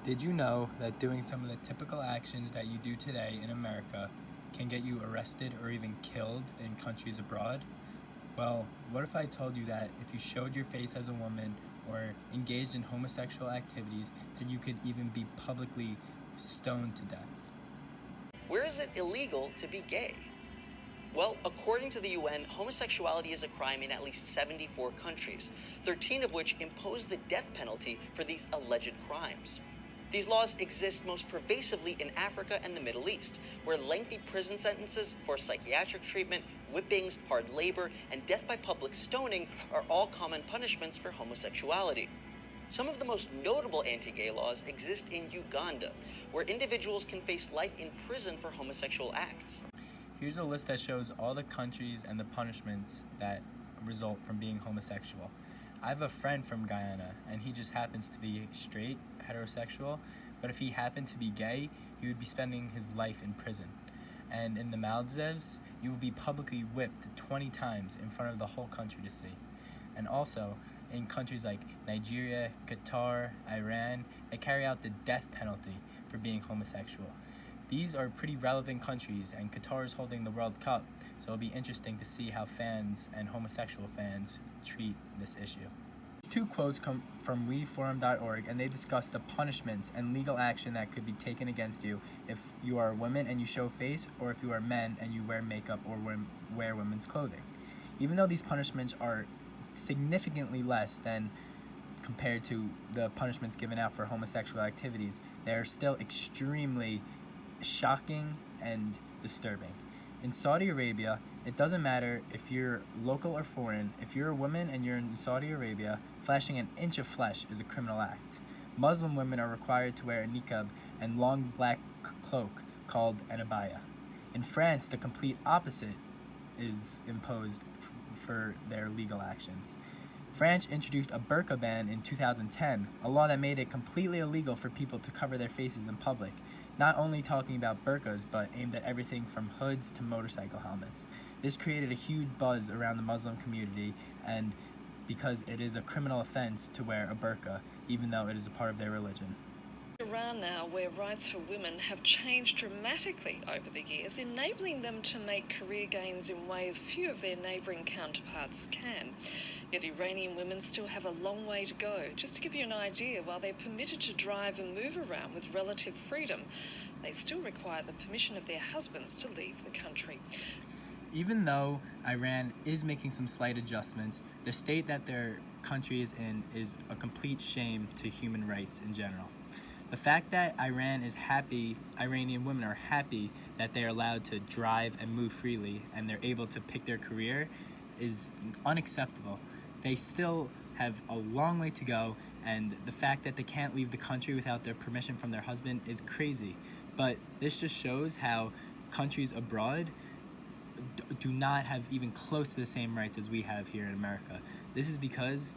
Did you know that doing some of the typical actions that you do today in America can get you arrested or even killed in countries abroad? Well, what if I told you that if you showed your face as a woman or engaged in homosexual activities, then you could even be publicly stoned to death? Where is it illegal to be gay? Well, according to the UN, homosexuality is a crime in at least 74 countries, 13 of which impose the death penalty for these alleged crimes. These laws exist most pervasively in Africa and the Middle East, where lengthy prison sentences for psychiatric treatment, whippings, hard labor, and death by public stoning are all common punishments for homosexuality. Some of the most notable anti-gay laws exist in Uganda, where individuals can face life in prison for homosexual acts. Here's a list that shows all the countries and the punishments that result from being homosexual. I have a friend from Guyana, and he just happens to be straight, heterosexual, but if he happened to be gay, he would be spending his life in prison. And in the Maldives, you will be publicly whipped 20 times in front of the whole country to see. And also, in countries like Nigeria, Qatar, Iran, they carry out the death penalty for being homosexual. These are pretty relevant countries, and Qatar is holding the World Cup, so it'll be interesting to see how fans and homosexual fans treat this issue. These two quotes come from weforum.org, and they discuss the punishments and legal action that could be taken against you if you are a woman and you show face, or if you are men and you wear makeup or wear women's clothing. Even though these punishments are significantly less than compared to the punishments given out for homosexual activities, they are still extremely shocking and disturbing. In Saudi Arabia, it doesn't matter if you're local or foreign. If you're a woman and you're in Saudi Arabia, flashing an inch of flesh is a criminal act. Muslim women are required to wear a niqab and long black cloak called an abaya. In France, the complete opposite is imposed for their legal actions. France introduced a burqa ban in 2010, a law that made it completely illegal for people to cover their faces in public, not only talking about burqas, but aimed at everything from hoods to motorcycle helmets. This created a huge buzz around the Muslim community, and because it is a criminal offense to wear a burqa, even though it is a part of their religion. Iran now, where rights for women have changed dramatically over the years, enabling them to make career gains in ways few of their neighbouring counterparts can. Yet Iranian women still have a long way to go. Just to give you an idea, while they're permitted to drive and move around with relative freedom, they still require the permission of their husbands to leave the country. Even though Iran is making some slight adjustments, the state that their country is in is a complete shame to human rights in general. The fact that Iranian women are happy that they're allowed to drive and move freely and they're able to pick their career is unacceptable. They still have a long way to go, and the fact that they can't leave the country without their permission from their husband is crazy. But this just shows how countries abroad do not have even close to the same rights as we have here in America. This is because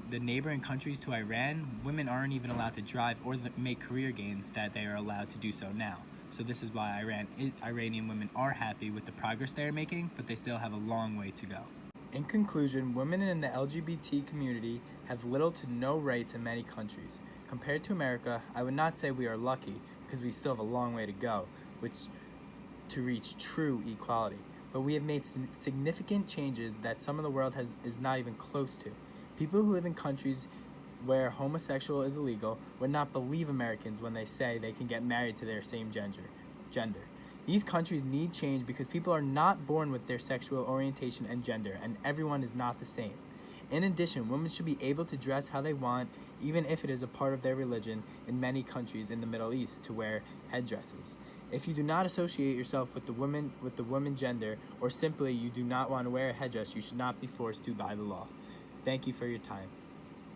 the neighboring countries to Iran, women aren't even allowed to drive or make career gains that they are allowed to do so now. So this is why Iranian women are happy with the progress they are making, but they still have a long way to go. In conclusion, women in the LGBT community have little to no rights in many countries. Compared to America, I would not say we are lucky, because we still have a long way to go, to reach true equality. But we have made significant changes that some of the world is not even close to. People who live in countries where homosexual is illegal would not believe Americans when they say they can get married to their same gender. These countries need change because people are not born with their sexual orientation and gender, and everyone is not the same. In addition, women should be able to dress how they want, even if it is a part of their religion in many countries in the Middle East to wear headdresses. If you do not associate yourself with the woman gender, or simply you do not want to wear a headdress, you should not be forced to by the law. Thank you for your time.